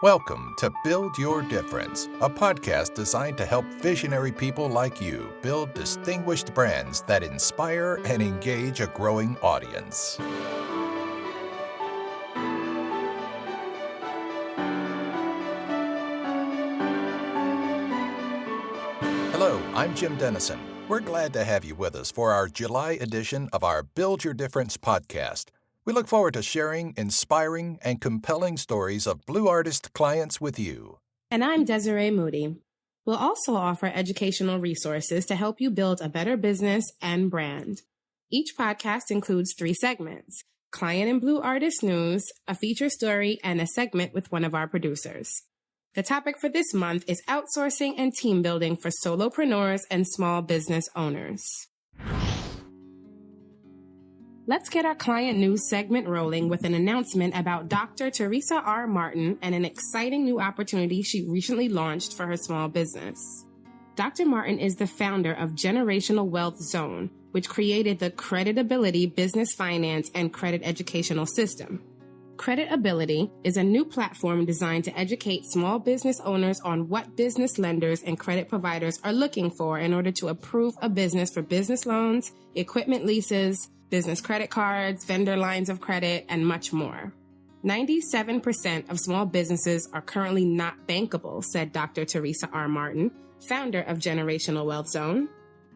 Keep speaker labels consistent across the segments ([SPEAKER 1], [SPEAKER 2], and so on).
[SPEAKER 1] Welcome to Build Your Difference, a podcast designed to help visionary people like you build distinguished brands that inspire and engage a growing audience. Hello, I'm Jim Dennison. We're glad to have you with us for our July edition of our Build Your Difference podcast. We look forward to sharing inspiring and compelling stories of Blue Artist clients with you.
[SPEAKER 2] And I'm Desiree Moody. We'll also offer educational resources to help you build a better business and brand. Each podcast includes 3 segments: Client and Blue Artist News, a feature story, and a segment with one of our producers. The topic for this month is outsourcing and team building for solopreneurs and small business owners. Let's get our client news segment rolling with an announcement about Dr. Teresa R. Martin and an exciting new opportunity she recently launched for her small business. Dr. Martin is the founder of Generational Wealth Zone, which created the Creditability Business Finance and Credit Educational System. Creditability is a new platform designed to educate small business owners on what business lenders and credit providers are looking for in order to approve a business for business loans, equipment leases, business credit cards, vendor lines of credit, and much more. 97% of small businesses are currently not bankable, said Dr. Teresa R. Martin, founder of Generational Wealth Zone.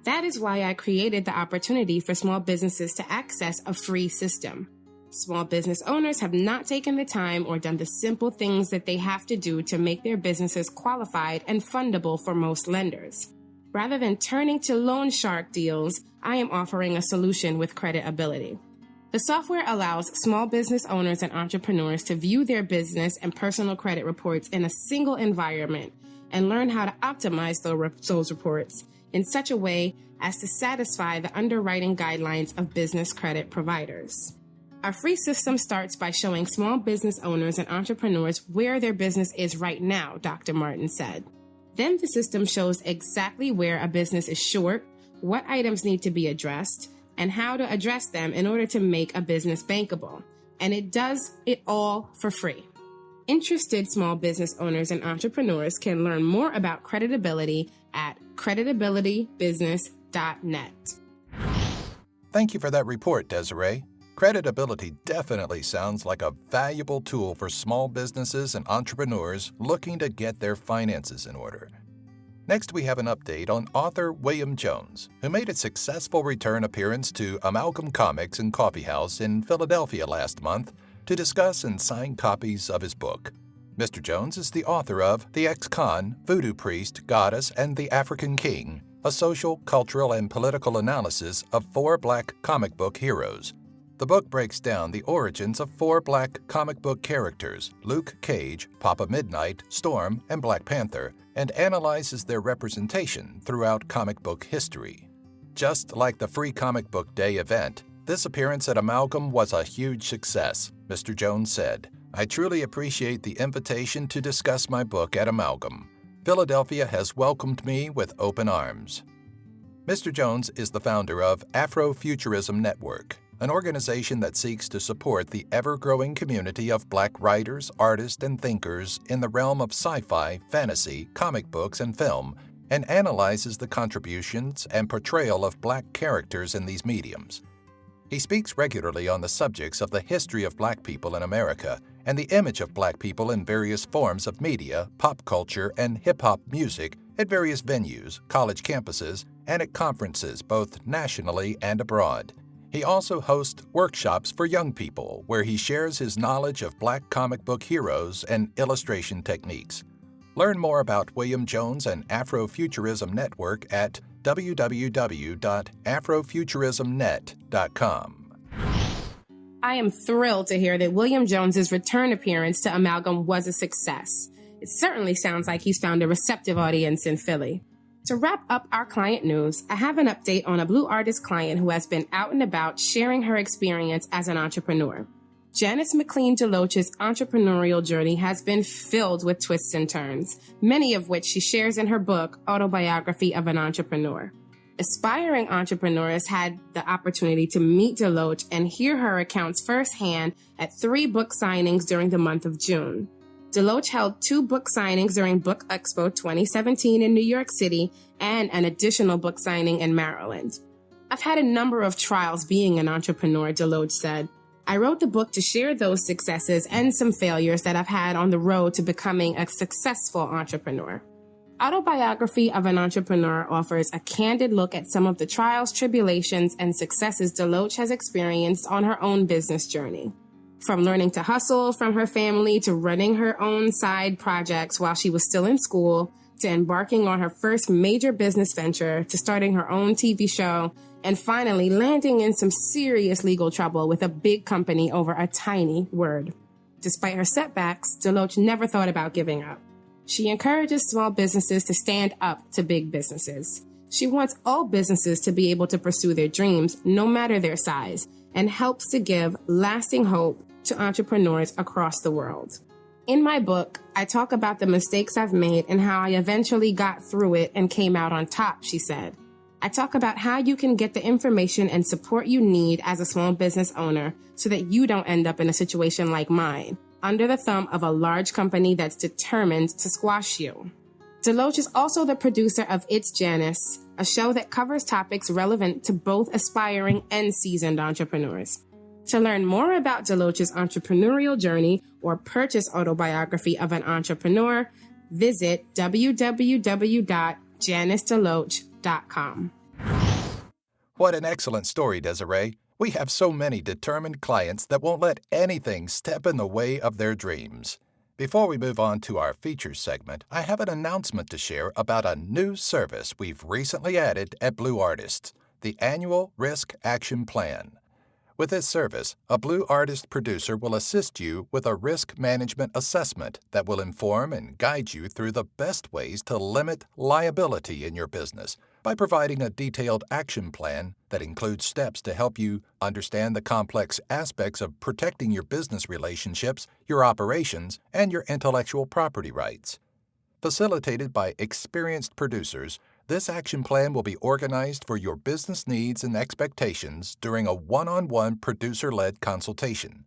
[SPEAKER 2] That is why I created the opportunity for small businesses to access a free system. Small business owners have not taken the time or done the simple things that they have to do to make their businesses qualified and fundable for most lenders. Rather than turning to loan shark deals, I am offering a solution with Creditability. The software allows small business owners and entrepreneurs to view their business and personal credit reports in a single environment and learn how to optimize those reports in such a way as to satisfy the underwriting guidelines of business credit providers. Our free system starts by showing small business owners and entrepreneurs where their business is right now, Dr. Martin said. Then the system shows exactly where a business is short, what items need to be addressed, and how to address them in order to make a business bankable. And it does it all for free. Interested small business owners and entrepreneurs can learn more about Creditability at creditabilitybusiness.net.
[SPEAKER 1] Thank you for that report, Desiree. Creditability definitely sounds like a valuable tool for small businesses and entrepreneurs looking to get their finances in order. Next, we have an update on author William Jones, who made a successful return appearance to Amalgam Comics and Coffee House in Philadelphia last month to discuss and sign copies of his book. Mr. Jones is the author of The Ex-Con, Voodoo Priest, Goddess, and the African King, a social, cultural, and political analysis of 4 Black comic book heroes. The book breaks down the origins of 4 Black comic book characters, Luke Cage, Papa Midnight, Storm, and Black Panther, and analyzes their representation throughout comic book history. Just like the Free Comic Book Day event, this appearance at Amalgam was a huge success, Mr. Jones said. I truly appreciate the invitation to discuss my book at Amalgam. Philadelphia has welcomed me with open arms. Mr. Jones is the founder of Afrofuturism Network, an organization that seeks to support the ever-growing community of Black writers, artists, and thinkers in the realm of sci-fi, fantasy, comic books, and film, and analyzes the contributions and portrayal of Black characters in these mediums. He speaks regularly on the subjects of the history of Black people in America and the image of Black people in various forms of media, pop culture, and hip-hop music at various venues, college campuses, and at conferences both nationally and abroad. He also hosts workshops for young people where he shares his knowledge of Black comic book heroes and illustration techniques. Learn more about William Jones and Afrofuturism Network at www.afrofuturismnet.com.
[SPEAKER 2] I am thrilled to hear that William Jones's return appearance to Amalgam was a success. It certainly sounds like he's found a receptive audience in Philly. To wrap up our client news, I have an update on a Blue Artist client who has been out and about sharing her experience as an entrepreneur. Janice McLean DeLoach's entrepreneurial journey has been filled with twists and turns, many of which she shares in her book, Autobiography of an Entrepreneur. Aspiring entrepreneurs had the opportunity to meet DeLoach and hear her accounts firsthand at 3 book signings during the month of June. Deloach held 2 book signings during Book Expo 2017 in New York City and an additional book signing in Maryland. I've had a number of trials being an entrepreneur, Deloach said. I wrote the book to share those successes and some failures that I've had on the road to becoming a successful entrepreneur. Autobiography of an Entrepreneur offers a candid look at some of the trials, tribulations, and successes Deloach has experienced on her own business journey. From learning to hustle from her family to running her own side projects while she was still in school, to embarking on her first major business venture, to starting her own TV show, and finally landing in some serious legal trouble with a big company over a tiny word. Despite her setbacks, Deloach never thought about giving up. She encourages small businesses to stand up to big businesses. She wants all businesses to be able to pursue their dreams, no matter their size, and helps to give lasting hope to entrepreneurs across the world. In my book, I talk about the mistakes I've made and how I eventually got through it and came out on top, she said. I talk about how you can get the information and support you need as a small business owner so that you don't end up in a situation like mine, under the thumb of a large company that's determined to squash you. Deloach is also the producer of It's Janice, a show that covers topics relevant to both aspiring and seasoned entrepreneurs. To learn more about Deloach's entrepreneurial journey or purchase Autobiography of an Entrepreneur, visit www.janicedeloach.com.
[SPEAKER 1] What an excellent story, Desiree. We have so many determined clients that won't let anything step in the way of their dreams. Before we move on to our features segment, I have an announcement to share about a new service we've recently added at Blue Artist, the Annual Risk Action Plan. With this service, a Blue Artist producer will assist you with a risk management assessment that will inform and guide you through the best ways to limit liability in your business by providing a detailed action plan that includes steps to help you understand the complex aspects of protecting your business relationships, your operations, and your intellectual property rights. Facilitated by experienced producers, this action plan will be organized for your business needs and expectations during a one-on-one producer-led consultation.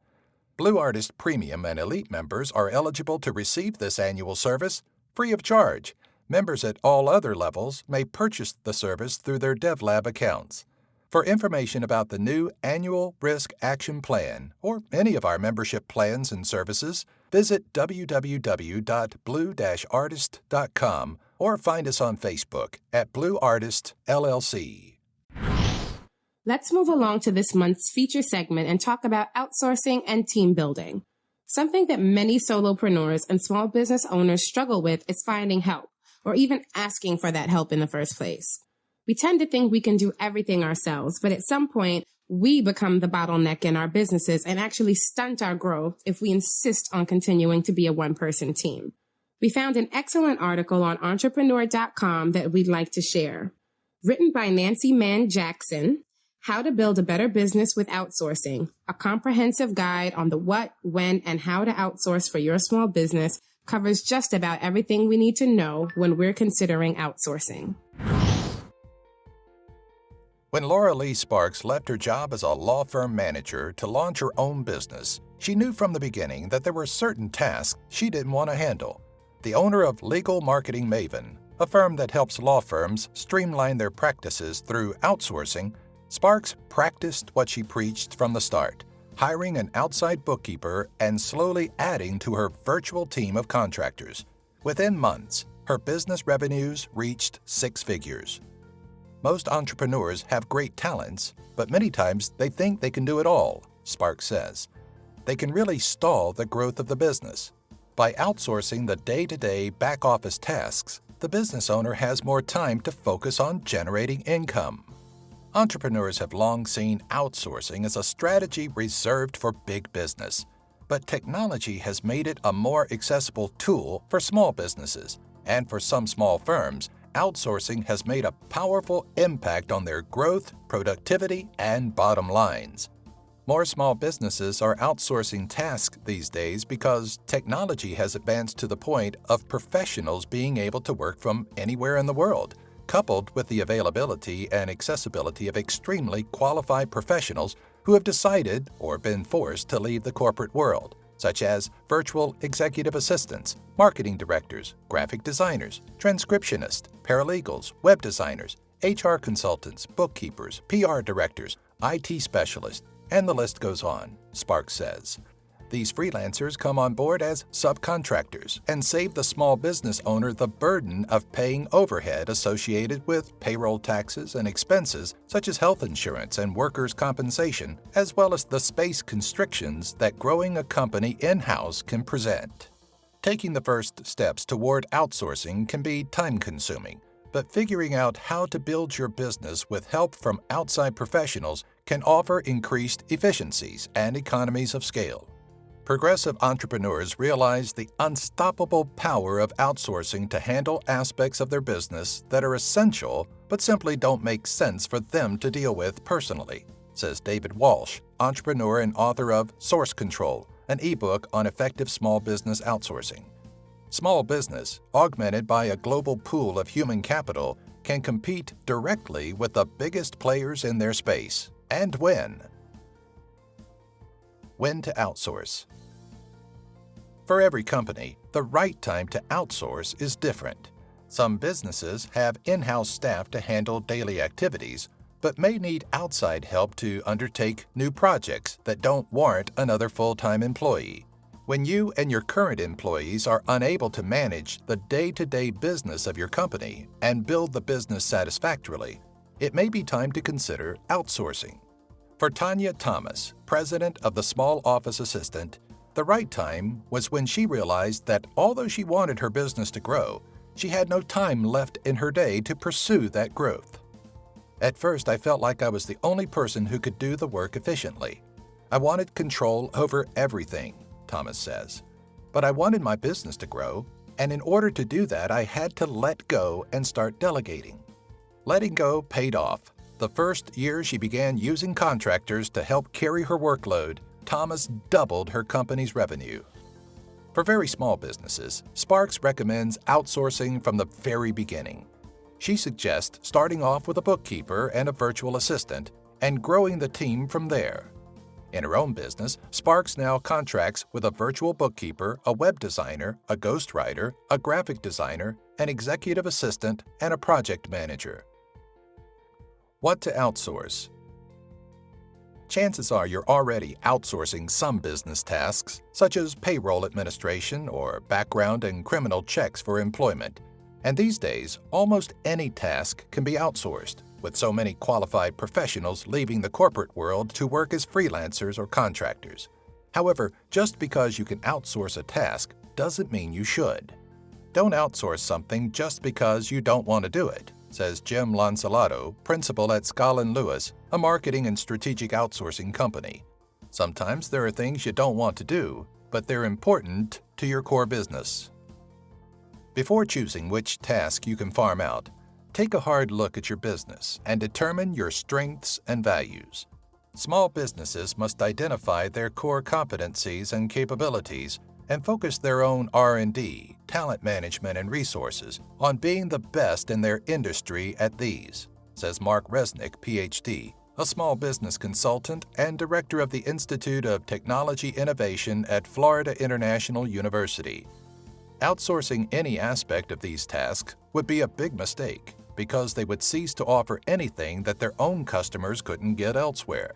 [SPEAKER 1] Blue Artist Premium and Elite members are eligible to receive this annual service free of charge. Members at all other levels may purchase the service through their DevLab accounts. For information about the new Annual Risk Action Plan or any of our membership plans and services, visit www.blue-artist.com or find us on Facebook at Blue Artist LLC.
[SPEAKER 2] Let's move along to this month's feature segment and talk about outsourcing and team building. Something that many solopreneurs and small business owners struggle with is finding help, or even asking for that help in the first place. We tend to think we can do everything ourselves, but at some point, we become the bottleneck in our businesses and actually stunt our growth if we insist on continuing to be a one-person team. We found an excellent article on entrepreneur.com that we'd like to share. Written by Nancy Mann Jackson, How to Build a Better Business with Outsourcing, a comprehensive guide on the what, when, and how to outsource for your small business, covers just about everything we need to know when we're considering outsourcing.
[SPEAKER 1] When Laura Lee Sparks left her job as a law firm manager to launch her own business, she knew from the beginning that there were certain tasks she didn't want to handle. The owner of Legal Marketing Maven, a firm that helps law firms streamline their practices through outsourcing, Sparks practiced what she preached from the start, hiring an outside bookkeeper and slowly adding to her virtual team of contractors. Within months, her business revenues reached 6 figures. Most entrepreneurs have great talents, but many times they think they can do it all, Sparks says. They can really stall the growth of the business. By outsourcing the day-to-day back-office tasks, the business owner has more time to focus on generating income. Entrepreneurs have long seen outsourcing as a strategy reserved for big business, but technology has made it a more accessible tool for small businesses, and for some small firms, outsourcing has made a powerful impact on their growth, productivity, and bottom lines. More small businesses are outsourcing tasks these days because technology has advanced to the point of professionals being able to work from anywhere in the world, coupled with the availability and accessibility of extremely qualified professionals who have decided or been forced to leave the corporate world. such as virtual executive assistants, marketing directors, graphic designers, transcriptionists, paralegals, web designers, HR consultants, bookkeepers, PR directors, IT specialists, and the list goes on, Sparks says. These freelancers come on board as subcontractors and save the small business owner the burden of paying overhead associated with payroll taxes and expenses such as health insurance and workers' compensation, as well as the space constrictions that growing a company in-house can present. Taking the first steps toward outsourcing can be time-consuming, but figuring out how to build your business with help from outside professionals can offer increased efficiencies and economies of scale. Progressive entrepreneurs realize the unstoppable power of outsourcing to handle aspects of their business that are essential but simply don't make sense for them to deal with personally, says David Walsh, entrepreneur and author of Source Control, an ebook on effective small business outsourcing. Small business, augmented by a global pool of human capital, can compete directly with the biggest players in their space and win. When to outsource. For every company, the right time to outsource is different. Some businesses have in-house staff to handle daily activities, but may need outside help to undertake new projects that don't warrant another full-time employee. When you and your current employees are unable to manage the day-to-day business of your company and build the business satisfactorily, it may be time to consider outsourcing. For Tanya Thomas, president of the Small Office Assistant, the right time was when she realized that although she wanted her business to grow, she had no time left in her day to pursue that growth. At first, I felt like I was the only person who could do the work efficiently. I wanted control over everything, Thomas says. But I wanted my business to grow, and in order to do that, I had to let go and start delegating. Letting go paid off. The first year she began using contractors to help carry her workload, Thomas doubled her company's revenue. For very small businesses, Sparks recommends outsourcing from the very beginning. She suggests starting off with a bookkeeper and a virtual assistant and growing the team from there. In her own business, Sparks now contracts with a virtual bookkeeper, a web designer, a ghostwriter, a graphic designer, an executive assistant, and a project manager. What to outsource? Chances are you're already outsourcing some business tasks, such as payroll administration or background and criminal checks for employment. And these days, almost any task can be outsourced, with so many qualified professionals leaving the corporate world to work as freelancers or contractors. However, just because you can outsource a task doesn't mean you should. Don't outsource something just because you don't want to do it, says Jim Lancellato, principal at Scullin Lewis, a marketing and strategic outsourcing company. Sometimes there are things you don't want to do, but they're important to your core business. Before choosing which task you can farm out, take a hard look at your business and determine your strengths and values. Small businesses must identify their core competencies and capabilities and focus their own R&D, talent management, and resources on being the best in their industry at these, says Mark Resnick, Ph.D., a small business consultant and director of the Institute of Technology Innovation at Florida International University. Outsourcing any aspect of these tasks would be a big mistake because they would cease to offer anything that their own customers couldn't get elsewhere.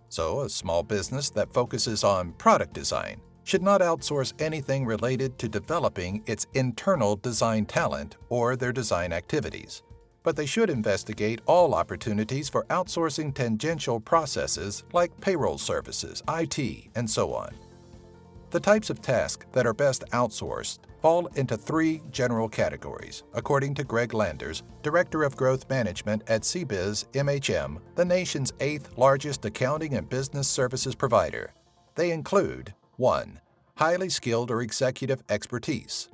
[SPEAKER 1] So, a small business that focuses on product design should not outsource anything related to developing its internal design talent or their design activities. But they should investigate all opportunities for outsourcing tangential processes like payroll services, IT, and so on. The types of tasks that are best outsourced fall into three general categories, according to Greg Landers, Director of Growth Management at CBiz MHM, the nation's 8th largest accounting and business services provider. They include 1. Highly skilled or executive expertise.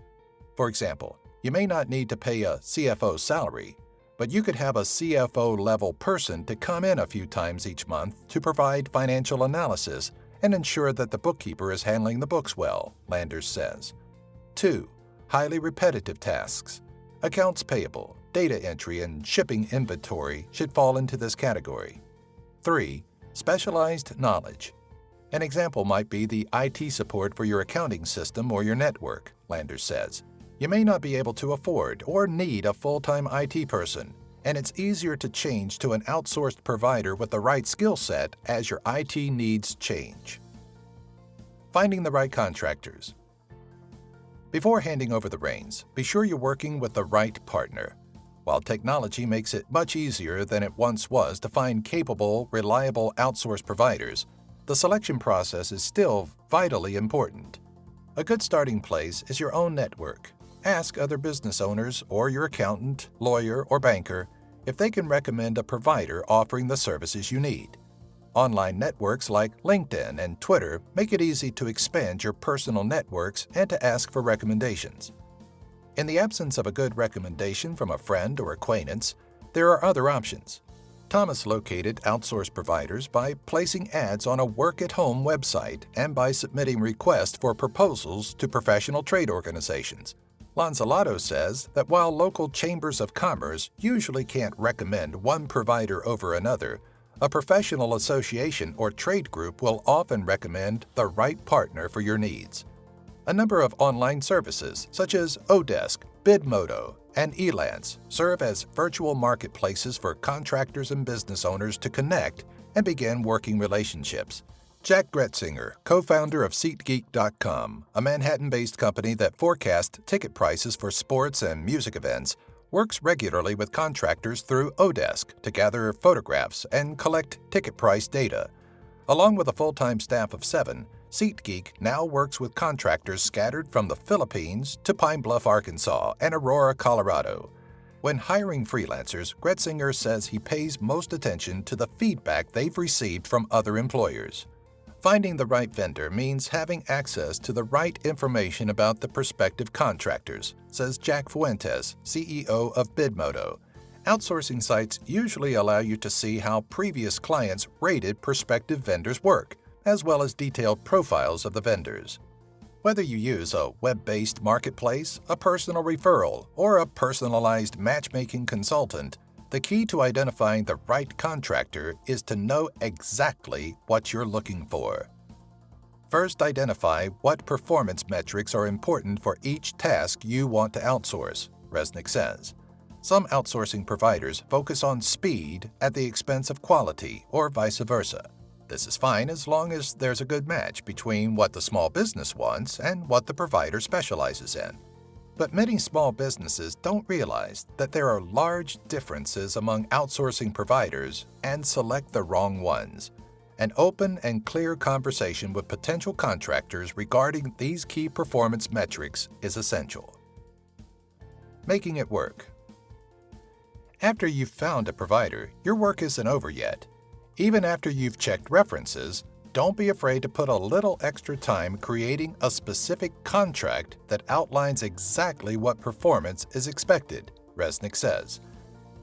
[SPEAKER 1] For example, you may not need to pay a CFO salary, but you could have a CFO-level person to come in a few times each month to provide financial analysis and ensure that the bookkeeper is handling the books well, Landers says. 2. Highly repetitive tasks. Accounts payable, data entry, and shipping inventory should fall into this category. 3. Specialized knowledge. An example might be the IT support for your accounting system or your network, Landers says. You may not be able to afford or need a full-time IT person, and it's easier to change to an outsourced provider with the right skill set as your IT needs change. Finding the right contractors. Before handing over the reins, be sure you're working with the right partner. While technology makes it much easier than it once was to find capable, reliable outsource providers, the selection process is still vitally important. A good starting place is your own network. Ask other business owners or your accountant, lawyer, or banker if they can recommend a provider offering the services you need. Online networks like LinkedIn and Twitter make it easy to expand your personal networks and to ask for recommendations. In the absence of a good recommendation from a friend or acquaintance, there are other options. Thomas located outsource providers by placing ads on a work-at-home website and by submitting requests for proposals to professional trade organizations. Lanzalato says that while local chambers of commerce usually can't recommend one provider over another, a professional association or trade group will often recommend the right partner for your needs. A number of online services, such as Odesk, Bidmodo, and Elance, serve as virtual marketplaces for contractors and business owners to connect and begin working relationships. Jack Gretzinger, co-founder of SeatGeek.com, a Manhattan-based company that forecasts ticket prices for sports and music events, works regularly with contractors through Odesk to gather photographs and collect ticket price data. Along with a full-time staff of 7, SeatGeek now works with contractors scattered from the Philippines to Pine Bluff, Arkansas, and Aurora, Colorado. When hiring freelancers, Gretzinger says he pays most attention to the feedback they've received from other employers. Finding the right vendor means having access to the right information about the prospective contractors, says Jack Fuentes, CEO of Bidmodo. Outsourcing sites usually allow you to see how previous clients rated prospective vendors' work, as well as detailed profiles of the vendors. Whether you use a web-based marketplace, a personal referral, or a personalized matchmaking consultant, the key to identifying the right contractor is to know exactly what you're looking for. First, identify what performance metrics are important for each task you want to outsource, Resnick says. Some outsourcing providers focus on speed at the expense of quality, or vice versa. This is fine as long as there's a good match between what the small business wants and what the provider specializes in. But many small businesses don't realize that there are large differences among outsourcing providers and select the wrong ones. An open and clear conversation with potential contractors regarding these key performance metrics is essential. Making it work. After you've found a provider, your work isn't over yet. Even after you've checked references, don't be afraid to put a little extra time creating a specific contract that outlines exactly what performance is expected, Resnick says.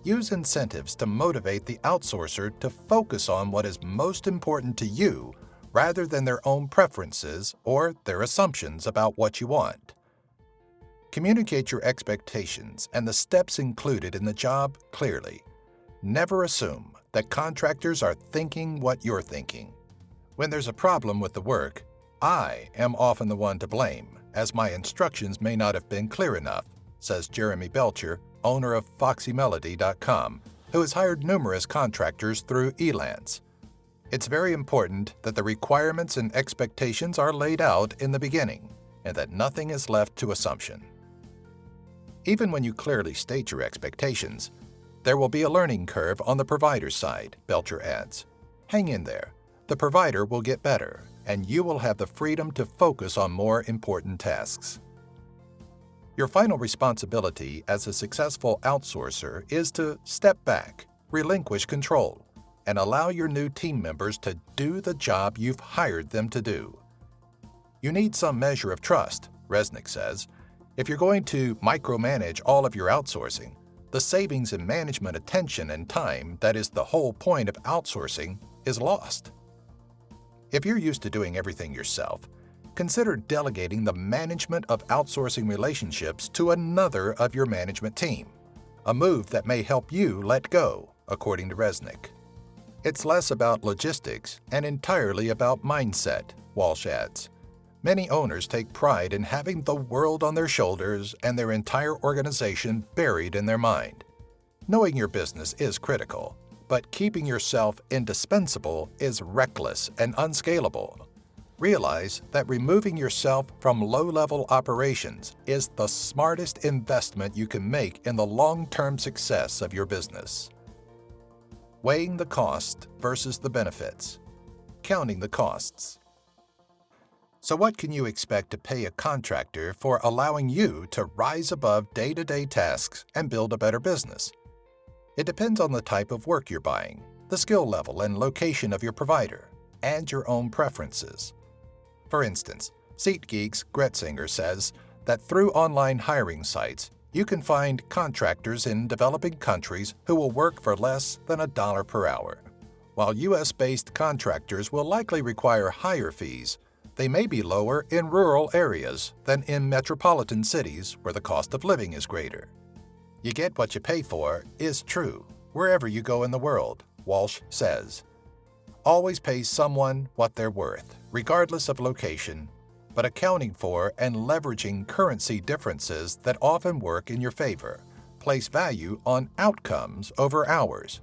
[SPEAKER 1] Use incentives to motivate the outsourcer to focus on what is most important to you rather than their own preferences or their assumptions about what you want. Communicate your expectations and the steps included in the job clearly. Never assume that contractors are thinking what you're thinking. When there's a problem with the work, I am often the one to blame, as my instructions may not have been clear enough, says Jeremy Belcher, owner of FoxyMelody.com, who has hired numerous contractors through Elance. It's very important that the requirements and expectations are laid out in the beginning, and that nothing is left to assumption. Even when you clearly state your expectations, there will be a learning curve on the provider's side, Belcher adds. Hang in there. The provider will get better, and you will have the freedom to focus on more important tasks. Your final responsibility as a successful outsourcer is to step back, relinquish control, and allow your new team members to do the job you've hired them to do. You need some measure of trust, Resnick says. If you're going to micromanage all of your outsourcing, the savings in management attention and time that is the whole point of outsourcing is lost. If you're used to doing everything yourself, consider delegating the management of outsourcing relationships to another of your management team, a move that may help you let go, according to Resnick. It's less about logistics and entirely about mindset, Walsh adds. Many owners take pride in having the world on their shoulders and their entire organization buried in their mind. Knowing your business is critical, but keeping yourself indispensable is reckless and unscalable. Realize that removing yourself from low-level operations is the smartest investment you can make in the long-term success of your business. Weighing the cost versus the benefits. Counting the costs. So what can you expect to pay a contractor for allowing you to rise above day-to-day tasks and build a better business? It depends on the type of work you're buying, the skill level and location of your provider, and your own preferences. For instance, SeatGeek's Gretzinger says that through online hiring sites, you can find contractors in developing countries who will work for less than $1 per hour. While U.S.-based contractors will likely require higher fees, they may be lower in rural areas than in metropolitan cities where the cost of living is greater. You get what you pay for is true wherever you go in the world, Walsh says. Always pay someone what they're worth, regardless of location, but accounting for and leveraging currency differences that often work in your favor. Place value on outcomes over hours.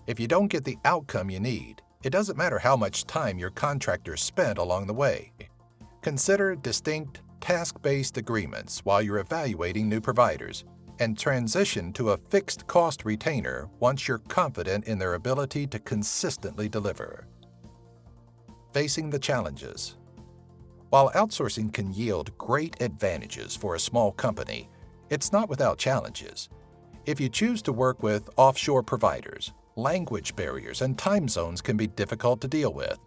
[SPEAKER 1] If you don't get the outcome you need, it doesn't matter how much time your contractor spent along the way. Consider distinct task-based agreements while you're evaluating new providers, and transition to a fixed cost retainer once you're confident in their ability to consistently deliver. Facing the challenges. While outsourcing can yield great advantages for a small company, it's not without challenges. If you choose to work with offshore providers, language barriers and time zones can be difficult to deal with.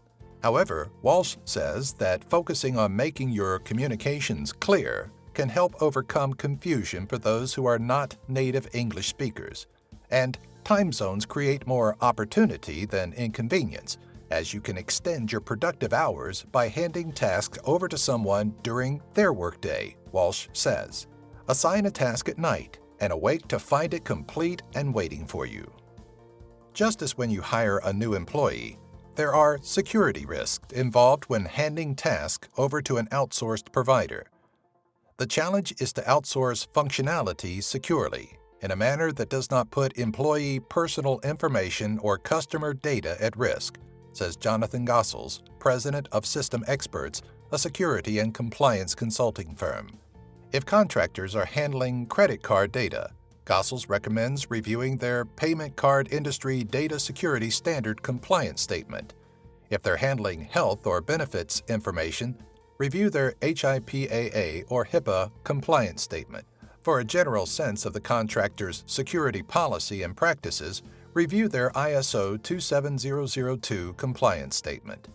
[SPEAKER 1] However, Walsh says that focusing on making your communications clear can help overcome confusion for those who are not native English speakers. And time zones create more opportunity than inconvenience, as you can extend your productive hours by handing tasks over to someone during their workday, Walsh says. Assign a task at night and awake to find it complete and waiting for you. Just as when you hire a new employee, there are security risks involved when handing tasks over to an outsourced provider. The challenge is to outsource functionality securely, in a manner that does not put employee personal information or customer data at risk, says Jonathan Gossels, president of System Experts, a security and compliance consulting firm. If contractors are handling credit card data, Gossels recommends reviewing their Payment Card Industry Data Security Standard Compliance Statement. If they're handling health or benefits information, review their HIPAA or HIPAA compliance statement. For a general sense of the contractor's security policy and practices, review their ISO 27002 compliance statement.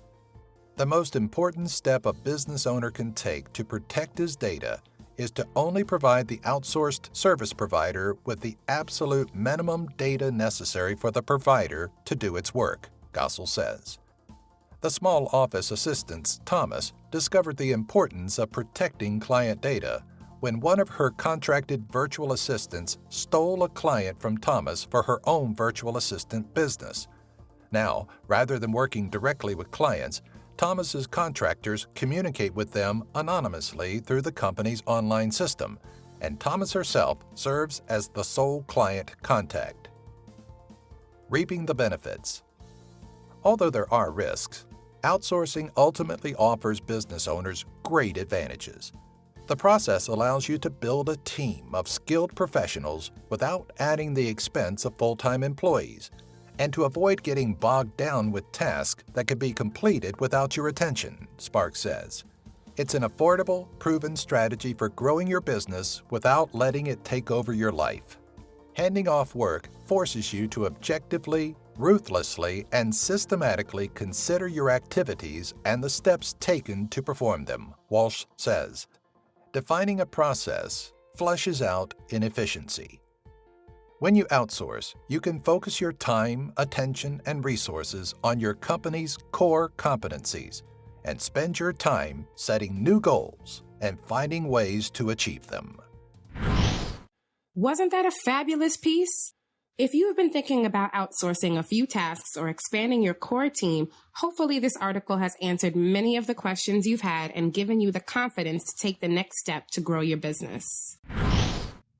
[SPEAKER 1] The most important step a business owner can take to protect his data is to only provide the outsourced service provider with the absolute minimum data necessary for the provider to do its work, Gossel says. The small office assistant, Thomas, discovered the importance of protecting client data when one of her contracted virtual assistants stole a client from Thomas for her own virtual assistant business. Now, rather than working directly with clients, Thomas's contractors communicate with them anonymously through the company's online system, and Thomas herself serves as the sole client contact. Reaping the benefits. Although there are risks, outsourcing ultimately offers business owners great advantages. The process allows you to build a team of skilled professionals without adding the expense of full-time employees, and to avoid getting bogged down with tasks that can be completed without your attention, Sparks says. It's an affordable, proven strategy for growing your business without letting it take over your life. Handing off work forces you to objectively, ruthlessly, and systematically consider your activities and the steps taken to perform them, Walsh says. Defining a process flushes out inefficiency. When you outsource, you can focus your time, attention, and resources on your company's core competencies and spend your time setting new goals and finding ways to achieve them.
[SPEAKER 2] Wasn't that a fabulous piece? If you have been thinking about outsourcing a few tasks or expanding your core team, hopefully this article has answered many of the questions you've had and given you the confidence to take the next step to grow your business.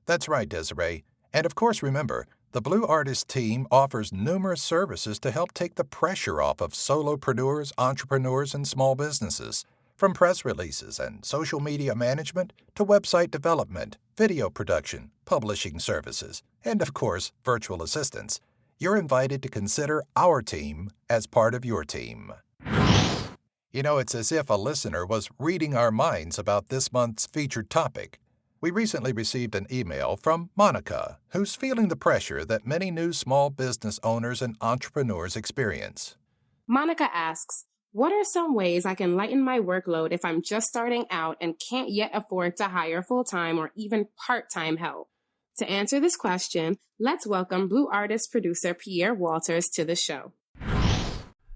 [SPEAKER 1] That's right, Desiree. And of course, remember, the Blue Artist team offers numerous services to help take the pressure off of solopreneurs, entrepreneurs, and small businesses. From press releases and social media management to website development, video production, publishing services, and of course, virtual assistants, you're invited to consider our team as part of your team. You know, it's as if a listener was reading our minds about this month's featured topic. We recently received an email from Monica, who's feeling the pressure that many new small business owners and entrepreneurs experience.
[SPEAKER 2] Monica asks, what are some ways I can lighten my workload if I'm just starting out and can't yet afford to hire full-time or even part-time help? To answer this question, let's welcome Blue Artist producer Pierre Walters to the show.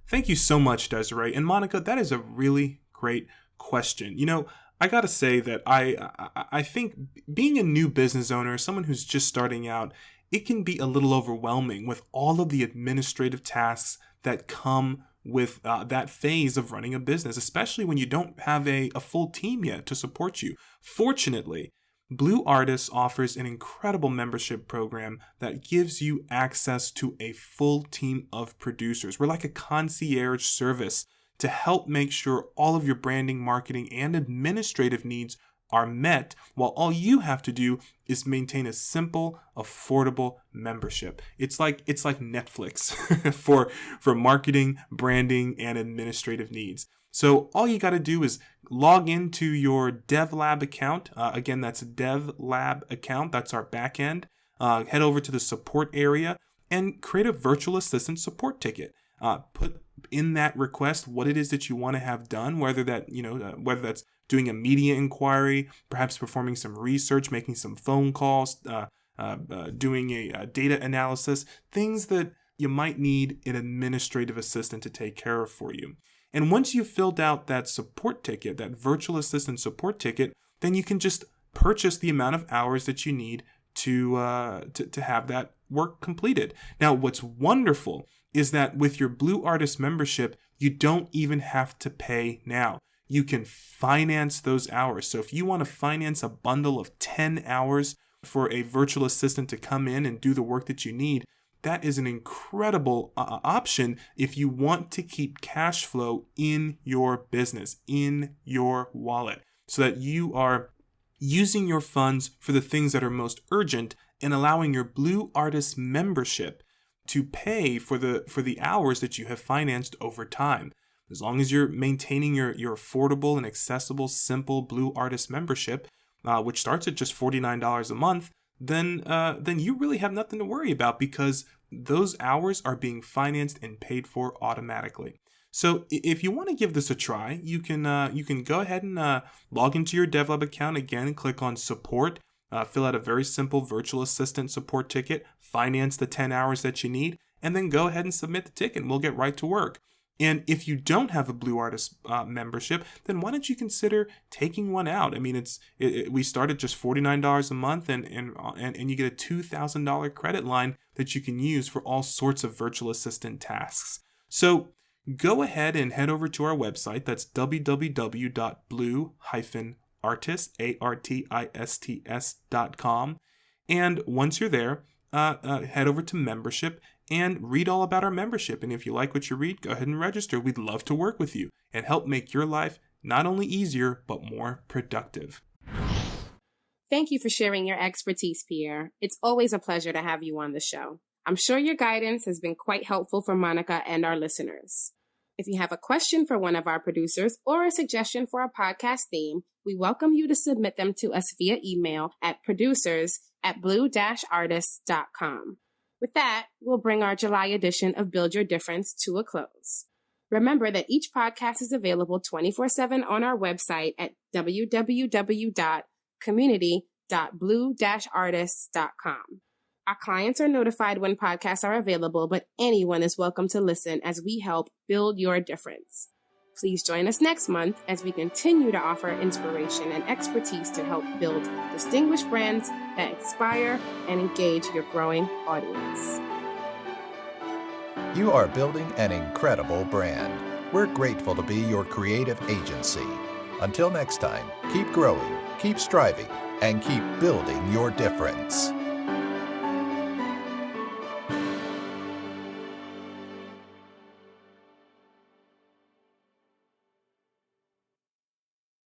[SPEAKER 3] Thank you so much, Desiree. And Monica, that is a really great question. You know, I gotta say that I think being a new business owner, someone who's just starting out, it can be a little overwhelming with all of the administrative tasks that come with that phase of running a business, especially when you don't have a full team yet to support you. Fortunately, Blue Artist offers an incredible membership program that gives you access to a full team of producers. We're like a concierge service to help make sure all of your branding, marketing, and administrative needs are met, while all you have to do is maintain a simple, affordable membership. It's like Netflix for marketing, branding, and administrative needs. So all you got to do is log into your DevLab account. Again, that's a DevLab account. That's our backend. Head over to the support area and create a virtual assistant support ticket. Put in that request what it is that you want to have done, whether that's doing a media inquiry, perhaps performing some research, making some phone calls, doing a data analysis, things that you might need an administrative assistant to take care of for you. And once you've filled out that support ticket, that virtual assistant support ticket, then you can just purchase the amount of hours that you need to have that work completed. Now, what's wonderful is that with your Blue Artist membership, you don't even have to pay now. You can finance those hours. So if you want to finance a bundle of 10 hours for a virtual assistant to come in and do the work that you need, that is an incredible option if you want to keep cash flow in your business, in your wallet, so that you are using your funds for the things that are most urgent and allowing your Blue Artist membership to pay for the hours that you have financed over time. As long as you're maintaining your affordable and accessible, simple Blue Artist membership, which starts at just $49 a month, then you really have nothing to worry about because those hours are being financed and paid for automatically. So if you want to give this a try, you can go ahead and log into your DevLab account again and click on support. Fill out a very simple virtual assistant support ticket, finance the 10 hours that you need, and then go ahead and submit the ticket and we'll get right to work. And if you don't have a Blue Artist membership, then why don't you consider taking one out? I mean, we start at just $49 a month and you get a $2,000 credit line that you can use for all sorts of virtual assistant tasks. So go ahead and head over to our website. That's www.blue-artists.com. And once you're there, head over to membership and read all about our membership. And if you like what you read, go ahead and register. We'd love to work with you and help make your life not only easier, but more productive.
[SPEAKER 2] Thank you for sharing your expertise, Pierre. It's always a pleasure to have you on the show. I'm sure your guidance has been quite helpful for Monica and our listeners. If you have a question for one of our producers or a suggestion for a podcast theme, we welcome you to submit them to us via email at producers@blue-artists.com. With that, we'll bring our July edition of Build Your Difference to a close. Remember that each podcast is available 24/7 on our website at www.community.blue-artists.com. Our clients are notified when podcasts are available, but anyone is welcome to listen as we help build your difference. Please join us next month as we continue to offer inspiration and expertise to help build distinguished brands that inspire and engage your growing audience.
[SPEAKER 1] You are building an incredible brand. We're grateful to be your creative agency. Until next time, keep growing, keep striving, and keep building your difference.